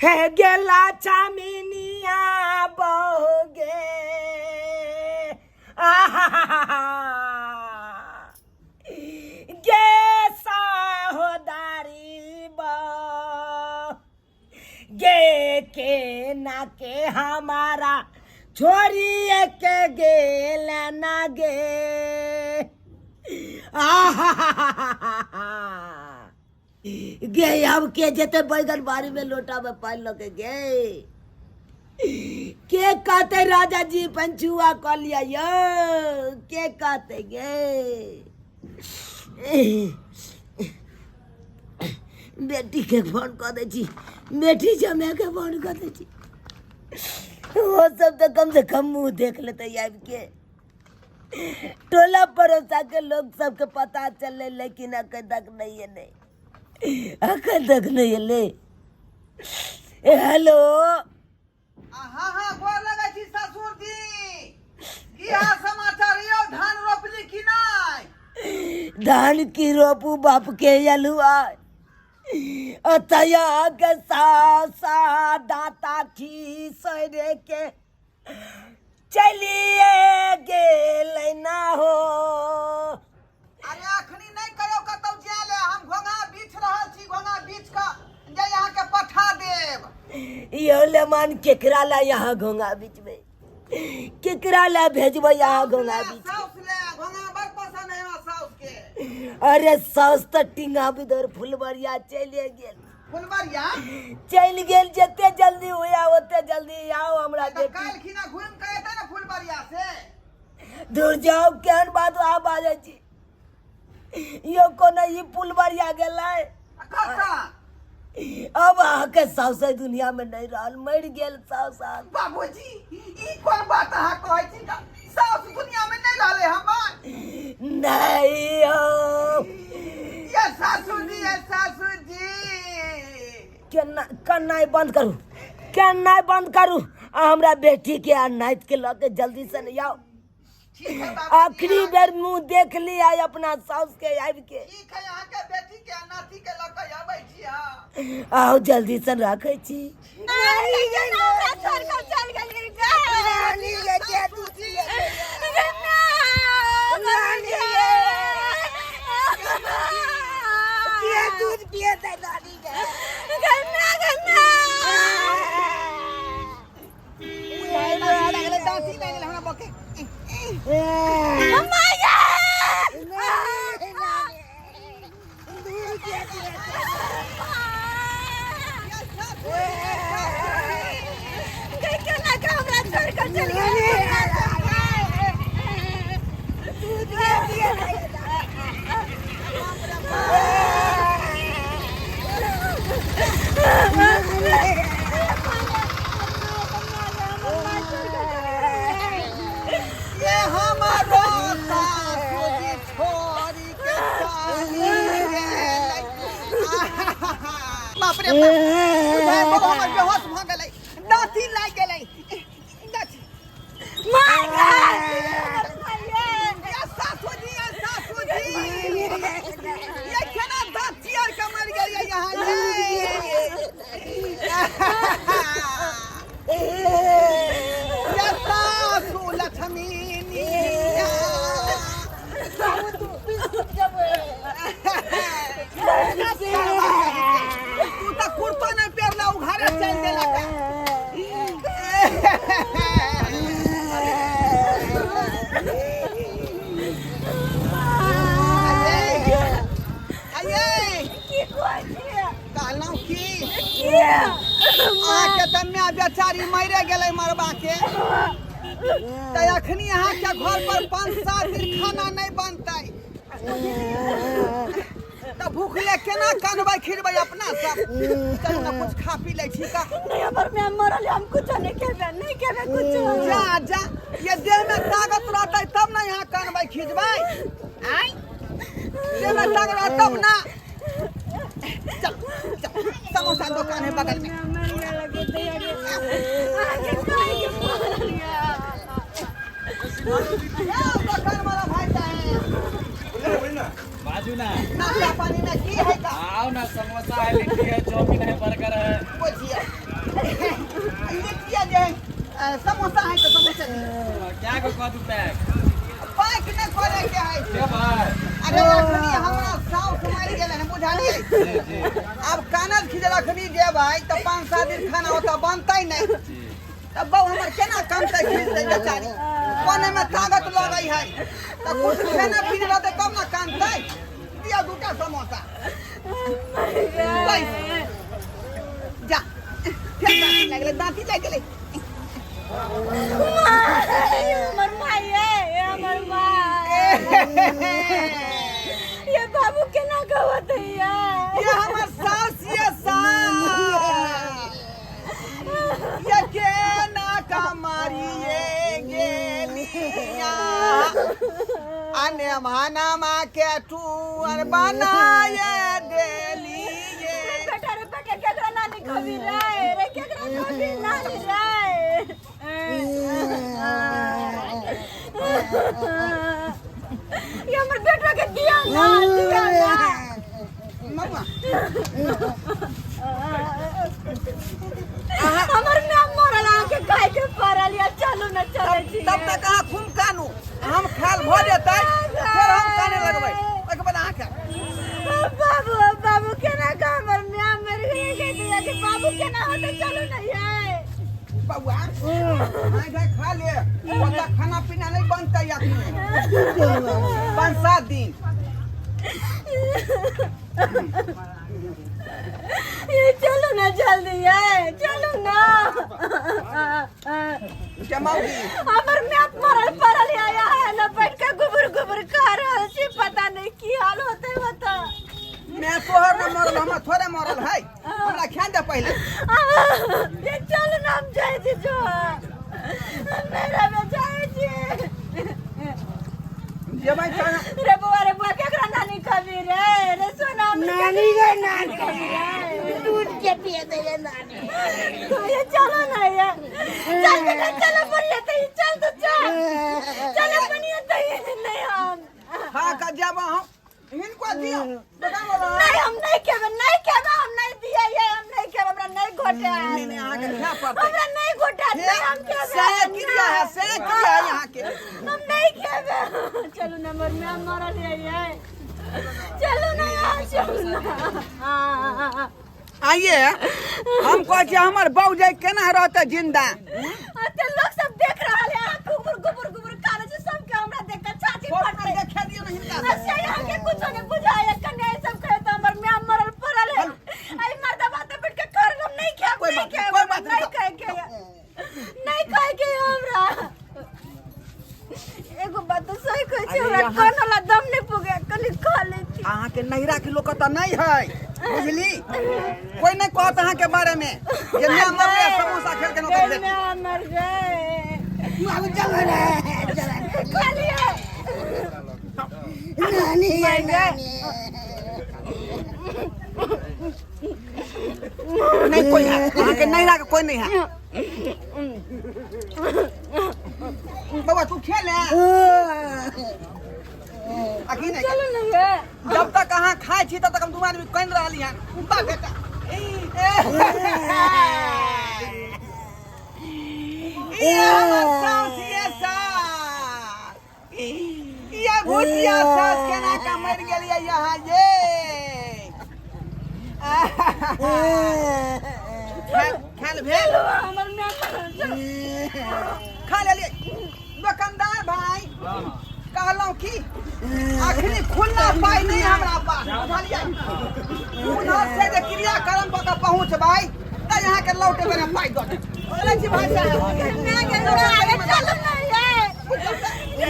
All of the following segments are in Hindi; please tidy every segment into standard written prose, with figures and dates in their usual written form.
है गेला चामिनिया बोगे गे साहोदारी बो गे के ना के हमारा छोरी के गेल ना गे गे अब के जेते बैगन बाड़ी में लोटा में पानी लगे गे के कहते राजा जी पंचुआ कह लिया यो के कहते गे बेटी के फोन कर दे छी बेटी जमे के फोन कर दे छी वो सब तो कम से कम मुंह देख लेते यार के टोला पड़ोसा के लोग सबके पता चले लेकिन अकल तक नहीं है नहीं अकल तक नहीं है ले हेलो हाँ हाँ गोर लगे छी ससुर जी की हाल समाचार यो धान रोपली कि नहीं धान की रोपू बाप के यलुआ अतया के सासा दाता की सरे के चलिए गेल ना हो अरे अखनी नहीं करो कतौ जाले हम घोंघा बीछ रहल छी घोंघा बीछ का जे यहाँ के पठा देब यो ले मान केकरा ला यहाँ घोंगा बीच में केकरा ला भेजबो यहाँ घोंगा बीच साउस ले घोंघा बड़ पसंद है हमरा साउस के अरे साउस तो टिंगा बिदर फुलबरिया चले गेल फुलबरिया चल गेल जते जल्दी होया ओते जल्दी आओ हमरा तो काल खिना घूम के एते ना फुलबरिया से दूर जाओ केहन बात आ बाजे छी यो कोना ई फुलबरिया गेलै कक्का अब आके साउस दुनिया में नहीं रहल मर गेल साउस बाबूजी ई कोन बात अहाँ कहै छी साउस दुनिया में नहीं रहले हमर नहीं हो ये सासू जी कन्नाई बंद करू कन्नाई बंद करू आ हमरा बेटी के आ नाइत के लके जल्दी से नहीं आओ ठीक है बाबू आखिरी बेर मुंह देख लिया अपना साउस के आबि के ठीक है यहाँ के बेटी के नाती के लके आबै छी हां आओ जल्दी से रखे छी नहीं ये हमरा छोड़ के चल गेली नानी ये के दूसरी नानी ये दूध पिए दे नानी के गन्ना गन्ना लगले दांती लगले हमरा बके मम्मा ये दूध पिए दे गन्ना का हमरा छोड़ के चल गेली दूध पिए दे ये हमारो सासू जी छोरी के चली गेलै बाप रे बाप बाबा हमर बेहोश भ गेलै दांती लाग गेलै दांती ये सासू जी ये केना दांती आर के मर गेलै यहाँ ये सासू लक्ष्मी तू तो कुर्तो नहीं पेरला उघारे चल गेला आके त मैं बेचारी मरे गेलै मरबा के त अखनी यहाँ के घर पर 5-7 दिन खाना नहीं बनतै त भूखले केना कानबै खिरबै अपना सब चल ना कुछ खा पी ले छी का नहीं हमर मैं मरल हम कुछ नहीं खेबे कुछ जा जा ये देह में ताकत रहतै तब ना यहाँ कानबै खिजबै आई देह में ताकत रहतै तब ना चल चल समोसा दुकान है बगल में दुकान वाला भाई बाजू ना नाश्ता पानी में की है का आओ ना समोसा है लिट्टी है चाउमीन है बर्गर है बुझिए समोसा है तो समोसा क्या को कह दू पैक पैक नहीं करे के है के भाई अरे अखनी हमरा साउ कुमारी गेले ने बुझाली अब कानल खिजला खनी जे भाई तो 5-7 दिन खाना होता बनता ही नहीं तब बहु हमर केना काम तक खींच दे बेचारी कोने में ताकत लगई है तो कुछ खाना पीने रहते तब ना कानते दिया दूटा समोसा जा फिर दांती लगले हमर माई है हमर माई ये बाबू केना कहत है ये हमर सास ये केना कमारी ये गेलिया अने माना मा के तू अर बनाए देली ये बेटा रे बेटा केकरा नानी खबी रे रे केकरा खबी नानी रे ये हमर बेटा के दिया ना मम्मा हमर नाम मरल आके गाय के परल या चलू न चले छी तब तक कहाँ खून कानू हम ख्याल भ जेतै फिर हम काने लगबै ओके बाद अहाँ के बाबू बाबू केना का हमर नाम मर गए के दिया के बाबू केना होते चलू न ये बउआ हां गए खा ले ओता खाना पीना नहीं बनता या 5-7 दिन ये चलो ना जल्दी है चलो ना जमाऊगी हमर मैप मरल परल आया है ना बैठ के गुबर गुबर खा रहल छी पता नहीं की हाल होते बता मैं तोहर न मरल हम थोड़े मरल है हमरा ख्याल दे पहले ये चलो ना हम जाए छी जो मेरा में जाए छी जेबै चल रे बुआ केकरा नानी खबी रे रे सोना नानी गे नानी दूध के पिए दे रे नानी तो ये चलो ना ये चल बेटा चलो बढ़िया तो चल तो चल चलो बढ़िया तो नहीं हम खा का जब हम इनको दियो बता बोलो नहीं हम नहीं केबे हम नहीं दिए ये हम नहीं केबे हमरा नहीं घोटे नहीं आगे क्या पड़ता हमरा नहीं घोटा नहीं हम केबे से किया है यहाँ के हम नहीं केबे चलो नंबर में हम मरल है चलो ना यहाँ चलो ना आइए हम कहे हमर बाबू जाय केना रहते जिंदा अते लोग सब देख रहल है गुबुर गुबुर गुबुर काले से सब के हमरा देख के छाती फटते देखा दियो नहीं हिनका अच्छा यहाँ के कुछ नहीं बुझाया कन्या सब कहे तो हमर में मरल पड़ल है आई मर्दा बात बैठ के कर हम नहीं खाब कोई नहीं बात खाब कोई बात नहीं कह के नहीं कह के हमरा एगो बात तो सही कह छी हमरा कान वाला दम नहीं पुगे कनी खा ले छी अहाँ के नहिरा के लोग त नहीं है बुझली कोई नहीं कहत अहाँ के बारे में ये मैं मरले समोसा खेल के नौकर दे मैं मर गए बाबू चलो रे खा लिया नानी गे नानी नहीं कोई है अहाँ के नहिरा के कोई नहीं है बाबा तू खेल है अखी नहीं चलो ना ये जब तक अहाँ खाए छी तब तक हम दुआर में कन रहली हन बा बेटा ये हमर सास ये भूतिया सास केना का मर गेलिए यहाँ ये खेल भेल हमर में खा लेलिए दुकानदार भाई कहलौं की आखिरी खुला पाई नहीं हमरा पास बुझलिए उधर से जे क्रियाक्रम पर पहुंचबै त यहाँ के लौटे में पाई दो बोले छी भाई साहब मैं के आगे चलो ना ये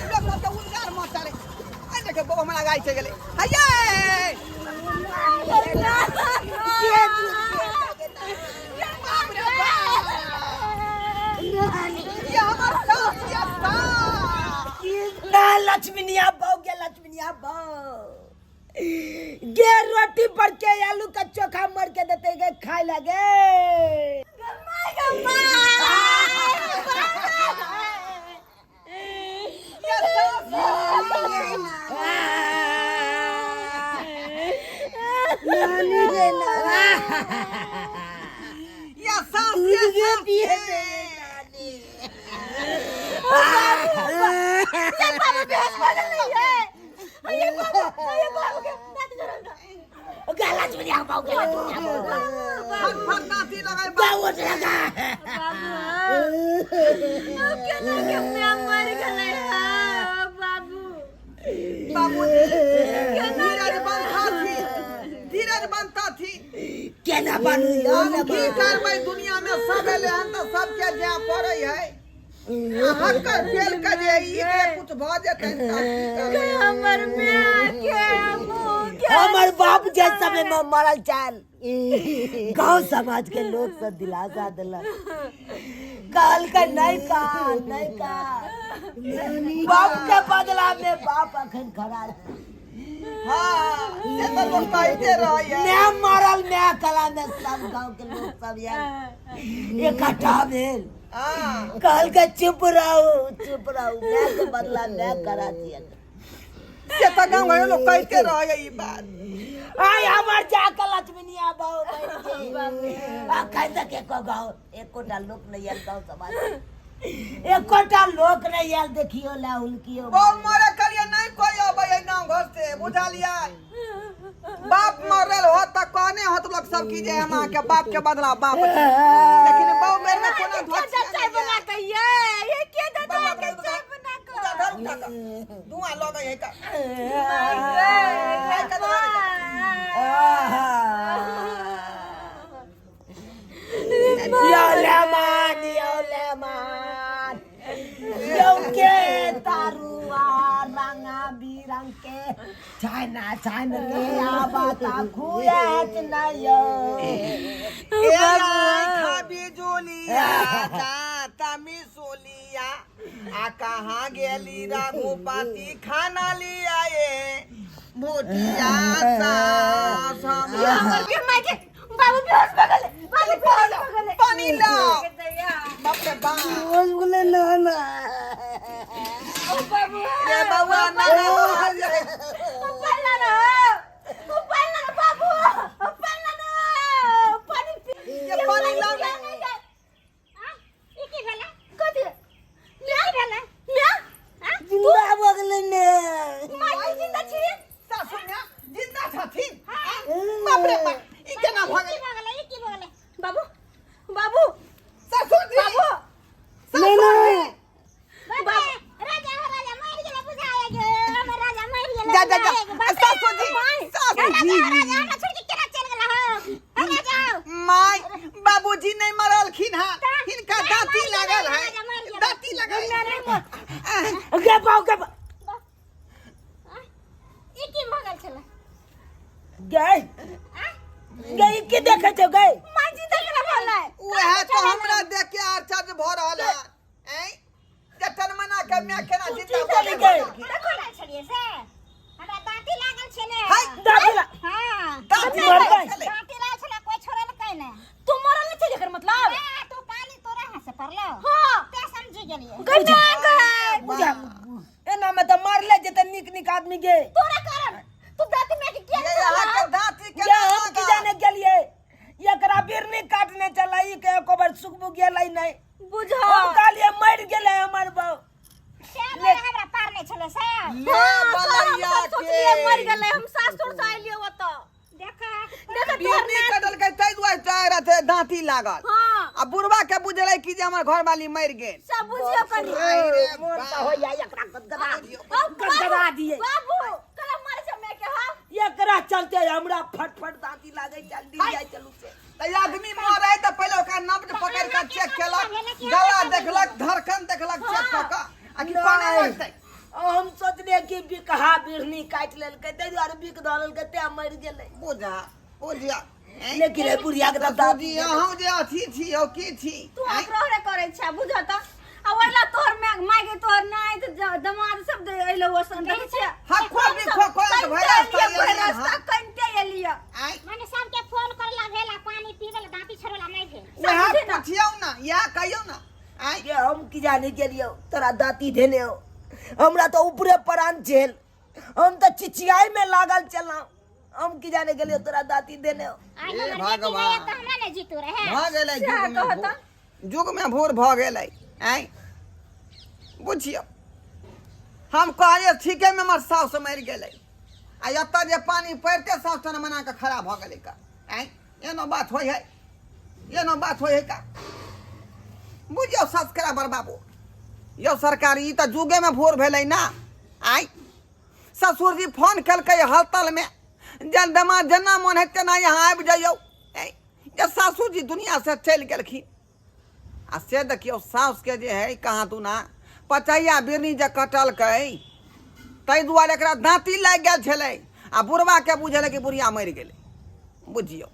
लोग तो उनकार मत चले आई देखे बाबा हमरा गाय से गेले हये ये हमर सास ये लक्ष्मीनिया बहू के लक्ष्मीनिया बहू गे रोटी पर के आलू का चोखा मर के देते गे खाए लगे बेटी है नानी। ये बाबू बेहोश पड़ नहीं है। ये बाबू के दांत जरा गला चुनिया पाओ गला चुनिया पाओ फट दांती लगाए बहुत लगा केना के मैं मर गले बाबू। बाबू धीरज बनता थी केना बनू यार की करबै दुनिया में सब एले हन तो सबके जे पड़ै है हक्कर फेल के जे ई के कुछ भ जेतै के हमर मां के मुंह के हमर बाप जैसा में मरल चाल गांव समाज के लोग सब दिलासा दिलक काल का नहीं का बाप के बदला में बाप अखन खड़ा है। हां से तो लोग कहते रहै मैं मरल मैं कला में सब गांव के लोग सब यार इकट्ठा भेल हां काल का चुप रहो मैं के बदला मैं करा दिया से तो गांव घर लोग कहते रहै ई बात आई हमर जाकर लक्ष्मीनिया बाबू बैठ गई आ कहता के को गांव एकोटा लोक नहीं आल गांव समाज एकोटा लोक नहीं आल देखियो ला उनकी बहु मरे करिए नहीं कोई अबै गांव घर से बुझलिए बाप मरल हो त कहने हो तो लोग सब की जे हम के बाप के बदला बाप लेकिन बहु मेरे में कोना धोती चाय बना के ये के दादा के चाय बना के धुआं लगे है का बिरंग के छान ले आबाता खुयात नयो खाबी जोलिया तमी सोलिया आ कहाँ गेली रघुपति खाना लिया ये भूतिया बाबू बेहोश हो गए पानी लाओ बाप रे बाप बोले ना बाबू रे बाबा ना पहला ना बाबू पहला ना पानी पी ये पानी लाओ हां ये की भेला कथि ले भेला ले जिंदा बगले ने माई जिंदा छी सासुनिया जिंदा छथिन बाप रे बाप ई केना भगल ये की भगले बाबू ससुर जी बाबू नहीं राजा मार गेला बुझाया गे हमर राजा मार गेला जा ससुर जी राजा ना छोड़ के केना चल गेला हो राजा माय बाबूजी नहीं मरलखिन हां इनका दांती लागल है दांती लागल के पाओ के ई की भगल छला गई के देखे छो गई मां जी देख रहा भला ओहे तो हमरा देख के आश्चर्य भ रहल है हैं जतन मना के मैं केना जिंदा चली गई देखो ना छलिए से हमरा दांती लागल छले हाय दादी हां दांती मर लागल गई। छले दांती लागल छले कोई छोड़ल कई ने तू मरल नहीं छे एकर मतलब तू पानी तोरा हाथ से पड़लो हां ते समझ गेलिए गन्ना बुझा एना में तो मारले जते निक आदमी गे तोरा कारण तू दांती में के ये यहाँ के दांती के क्या हम की जाने गेलिए एकरा बिरनी काटने चलाई के एको बार सुखबु गेलै नहीं बुझा हम कहलिए मर गेले हमर बहू ले हमरा पार नहीं छले से ले बलैया के मर गेले हम सासुर से आइलिए ओत देखा बिरनी कटल के तै दुआरे चाह थे दांती लागल हां आ बुढ़वा के बुझले कि जे हमर घर वाली मर गेल सब बुझियो कनी अरे मोर बाप। तो हो या एकरा गदगदा दिए बाबू कला मारे से मैं के हां एकरा चलते हमरा फटफट दांती लागे जल्दी जाय चलू से त आदमी मरे त पहले ओकरा नब्ज पकड़ के चेक केलक गला देखलक धड़कन देखलक चेक क के आ कि पानी लगतै हम सोचले कि बिकहा बिरनी काट लेलकै तै दुआरे बिक दलल के ते मर गेलै बुझा लेकिन बुढ़िया के दादी दादी हम जे अथी छी ओ की छी तू आग्रह करे छ बुझ त आ ओला तोर में मागे तोर नहीं त दमाद सब दे एलो ओसन देख छ हां खोल भैया रास्ता कंटे एलिया आई माने सब के फोन करला भेला पानी पीवेला दांती छोड़ला नहीं भेल वहां पूछियो ना या कहियो ना आई ये हम की जाने के लिए तोरा दाती देने हो हमरा तो ऊपरे परान झेल हम तो चिचियाई में लागल चला हम की जाने गेलियो तोरा दाती देने आई हमर बेटी भगवान। है त हमरा ने जीतू रहे भ गेलै जुग में भोर भ गेलै आइ बुझियो हम कहलिए ठीके में हमर साउस मरि गेलै आ एतऽ जे पानी पड़िते साउस ने मना के खड़ा भ गेलै का आइ एनो बात होइ है एनो बात होइ है का बुझियो सब्सक्राइबर बाबू यो सरकारी ई त जुगे में भोर भेलै ना आइ ससुर जी फोन केलकै हड़ताल में जनमा जेना मन है तेना यहाँ आबि जाइयो ये सासुर जी दुनिया से चलि गेलखिन आ से देखियो साउस के जे है कहाँ तू ना पचैया बिरनी जे कटलकै ताहि दुआरे एकरा दाँती लागि गेल छलै आ बुढ़वा के बुझल कि बुढ़िया मरि गेलै बुझियो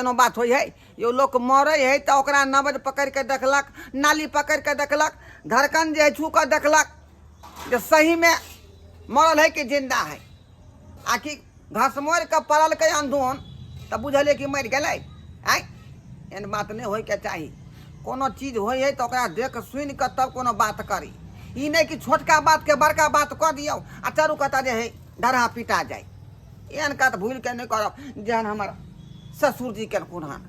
एनो बात होइ है यो लोक मरै है तो ओकरा नबज पकड़ के देखलक नाली पकड़ के देखलक धड़कन जे है छू के देखलक जे सही में मरल है कि जिंदा है आखिर घसमोर के पड़ल के अंधोन तो बुझल कि मरि गेलै आइ एहन बात नहीं होय के चाही कोनो चीज होइ है तो ओकरा देख सुन के तब कोनो बात करी ई नहीं कि छोटका बात के बड़का बात कह दियो आ चारू कता जे है डरहा पिटा जाए एहन का भूल के नहीं करब जेहन हमर ससुर जी केलखुन हन